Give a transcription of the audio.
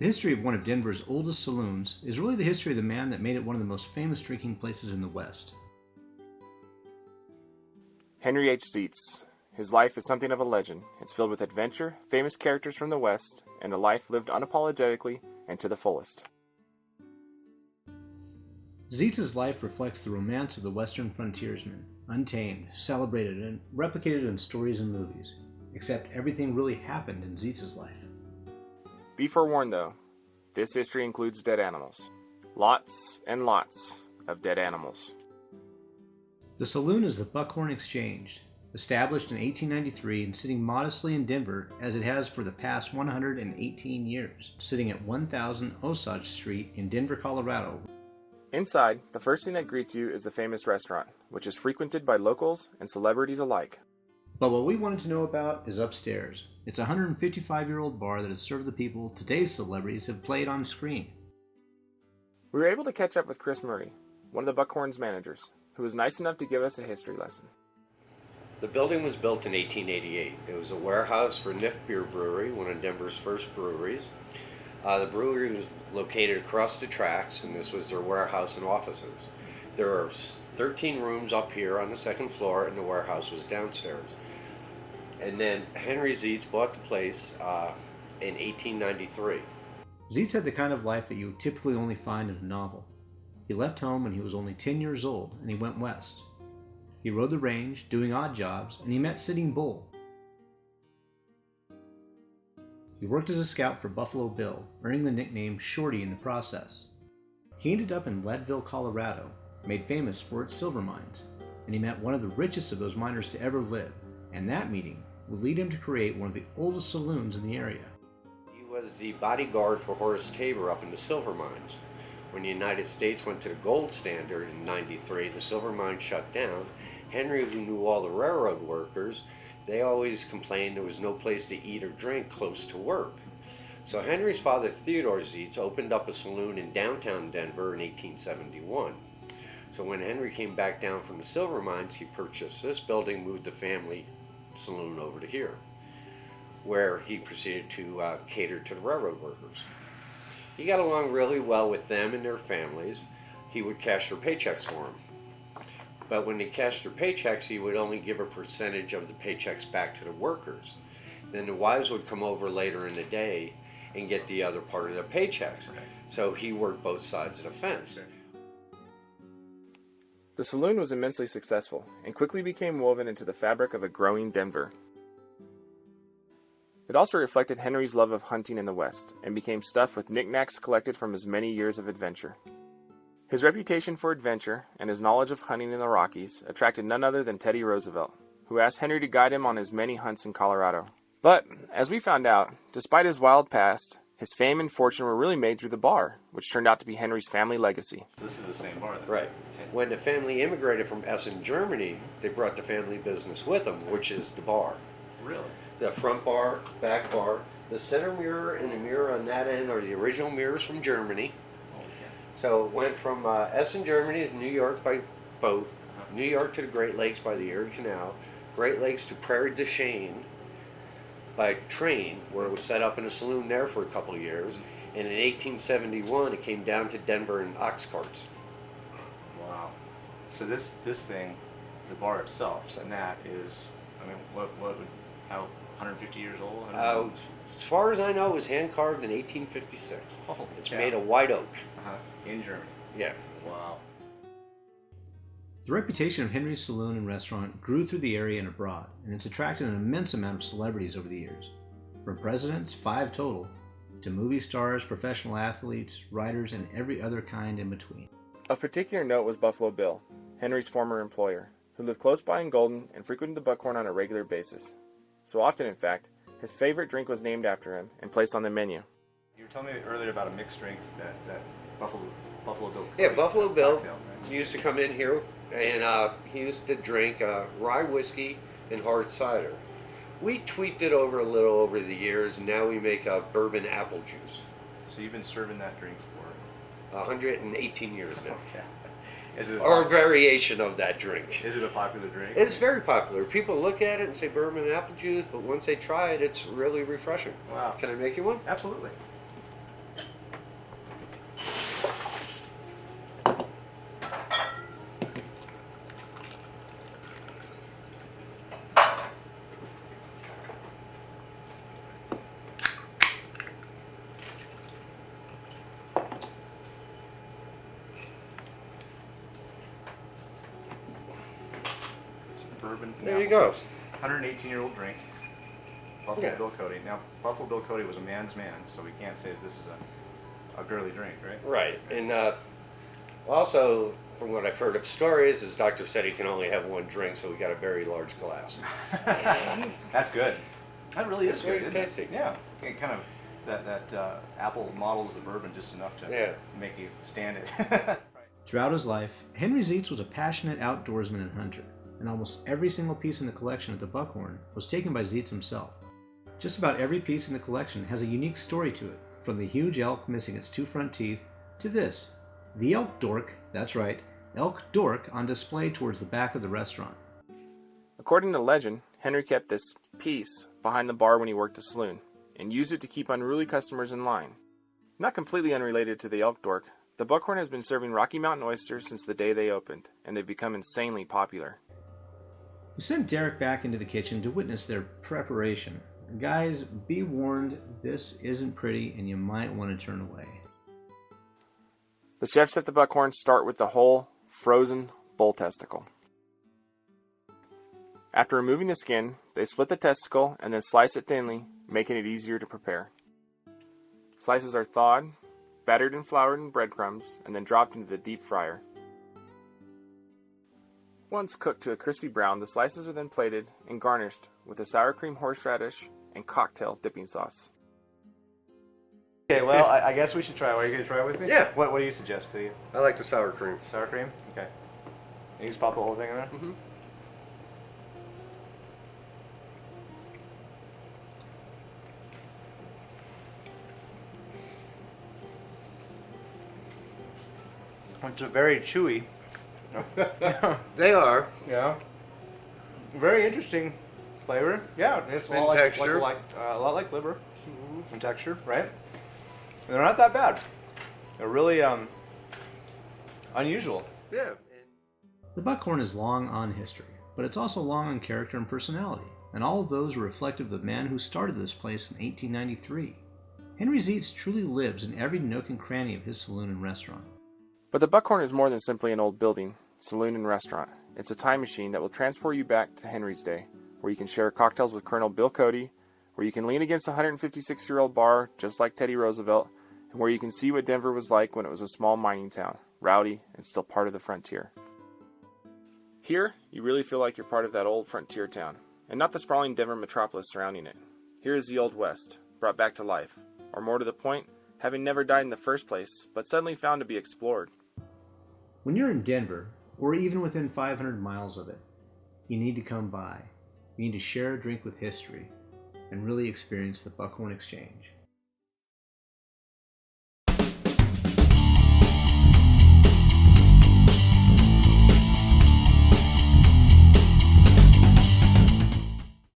The history of one of Denver's oldest saloons is really the history of the man that made it one of the most famous drinking places in the West. Henry H. Zeits. His life is something of a legend. It's filled with adventure, famous characters from the West, and a life lived unapologetically and to the fullest. Zeits's life reflects the romance of the Western frontiersman, untamed, celebrated, and replicated in stories and movies. Except everything really happened in Zeits's life. Be forewarned, though, this history includes dead animals. Lots and lots of dead animals. The Saloon is the Buckhorn Exchange, established in 1893 and sitting modestly in Denver as it has for the past 118 years, sitting at 1000 Osage Street in Denver, Colorado. Inside, the first thing that greets you is the famous restaurant, which is frequented by locals and celebrities alike. But what we wanted to know about is upstairs. It's a 155-year-old bar that has served the people today's celebrities have played on screen. We were able to catch up with Chris Murray, one of the Buckhorn's managers, who was nice enough to give us a history lesson. The building was built in 1888. It was a warehouse for Niff Beer Brewery, one of Denver's first breweries. The brewery was located across the tracks, and this was their warehouse and offices. There are 13 rooms up here on the second floor, and the warehouse was downstairs. And then Henry Zeits bought the place in 1893. Zeits had the kind of life that you would typically only find in a novel. He left home when he was only 10 years old, and he went west. He rode the range, doing odd jobs, and he met Sitting Bull. He worked as a scout for Buffalo Bill, earning the nickname Shorty in the process. He ended up in Leadville, Colorado, made famous for its silver mines, and he met one of the richest of those miners to ever live, and that meeting would lead him to create one of the oldest saloons in the area. He was the bodyguard for Horace Tabor up in the silver mines. When the United States went to the gold standard in '93, the silver mines shut down. Henry, who knew all the railroad workers, they always complained there was no place to eat or drink close to work. So Henry's father, Theodore Zeits, opened up a saloon in downtown Denver in 1871. So when Henry came back down from the silver mines, he purchased this building, moved the family saloon over to here, where he proceeded to cater to the railroad workers. He got along really well with them and their families. He would cash their paychecks for them. But when they cashed their paychecks, he would only give a percentage of the paychecks back to the workers. Then the wives would come over later in the day and get the other part of the paychecks. Okay. So he worked both sides of the fence. Okay. The saloon was immensely successful and quickly became woven into the fabric of a growing Denver. It also reflected Henry's love of hunting in the West and became stuffed with knickknacks collected from his many years of adventure. His reputation for adventure and his knowledge of hunting in the Rockies attracted none other than Teddy Roosevelt, who asked Henry to guide him on his many hunts in Colorado. But, as we found out, despite his wild past, his fame and fortune were really made through the bar, which turned out to be Henry's family legacy. This is the same bar then. Right. When the family immigrated from Essen, Germany, they brought the family business with them, which is the bar. Really? The front bar, back bar, the center mirror and the mirror on that end are the original mirrors from Germany. Oh, yeah. So it went from Essen, Germany to New York by boat, New York to the Great Lakes by the Erie Canal, Great Lakes to Prairie du Chien by train, where it was set up in a saloon there for a couple of years. And in 1871, it came down to Denver in ox carts. Wow. So this thing, the bar itself, and that is, I mean, what would, how, 150 years old? As far as I know, it was hand carved in 1856. Oh, it's made of white oak. In Germany. Yeah. Wow. The reputation of Henry's Saloon and restaurant grew through the area and abroad, and it's attracted an immense amount of celebrities over the years. From presidents, 5 total, to movie stars, professional athletes, writers, and every other kind in between. Of particular note was Buffalo Bill, Henry's former employer, who lived close by in Golden and frequented the Buckhorn on a regular basis. So often, in fact, his favorite drink was named after him and placed on the menu. You were telling me earlier about a mixed drink that Buffalo Bill Cody. Yeah, Buffalo Bill cocktail, right? used to come in here, and he used to drink rye whiskey and hard cider. We tweaked it over a little over the years, and now we make a bourbon apple juice. So you've been serving that drink for 118 years now. Okay. Is it Or a variation of that drink. Is it a popular drink? It's very popular. People look at it and say bourbon apple juice, but once they try it, it's really refreshing. Wow. Can I make you one? Absolutely. bourbon. There you go. 118-year-old drink. Buffalo Yeah. Bill Cody. Now, Buffalo Bill Cody was a man's man, so we can't say that this is a girly drink, right? Right. And also, from what I've heard of stories, his doctor said he can only have one drink, so we got a very large glass. That's good. That really is It's good. very Isn't tasty. it? Yeah. It kind of that apple models the bourbon just enough to make you stand it. Throughout his life, Henry Zeits was a passionate outdoorsman and hunter, and almost every single piece in the collection at the Buckhorn was taken by Zeits himself. Just about every piece in the collection has a unique story to it, from the huge elk missing its 2 front teeth to this, the elk dork, that's right, elk dork on display towards the back of the restaurant. According to legend, Henry kept this piece behind the bar when he worked the saloon, and used it to keep unruly customers in line. Not completely unrelated to the elk dork, the Buckhorn has been serving Rocky Mountain Oysters since the day they opened, and they've become insanely popular. We sent Derek back into the kitchen to witness their preparation. Guys, be warned, this isn't pretty and you might want to turn away. The chefs at the Buckhorn start with the whole frozen bull testicle. After removing the skin, they split the testicle and then slice it thinly, making it easier to prepare. Slices are thawed, battered and floured in breadcrumbs, and then dropped into the deep fryer. Once cooked to a crispy brown, the slices are then plated and garnished with a sour cream horseradish and cocktail dipping sauce. Okay, well, I guess we should try. Are you going to try it with me? Yeah. What do you suggest? I like the sour cream. Sour cream? Okay. You just pop the whole thing in there? Mm-hmm. It's a very chewy. They are. Yeah. Very interesting flavor. Yeah, it's a And lot texture. a lot like liver and texture, right? And they're not that bad. They're really unusual. Yeah. The Buckhorn is long on history, but it's also long on character and personality, and all of those are reflective of the man who started this place in 1893. Henry Zeits truly lives in every nook and cranny of his saloon and restaurant. But the Buckhorn is more than simply an old building, saloon, and restaurant. It's a time machine that will transport you back to Henry's day, where you can share cocktails with Colonel Bill Cody, where you can lean against a 156-year-old bar just like Teddy Roosevelt, and where you can see what Denver was like when it was a small mining town, rowdy and still part of the frontier. Here, you really feel like you're part of that old frontier town, and not the sprawling Denver metropolis surrounding it. Here is the Old West, brought back to life, or more to the point, having never died in the first place, but suddenly found to be explored. When you're in Denver, or even within 500 miles of it, you need to come by. You need to share a drink with history and really experience the Buckhorn Exchange.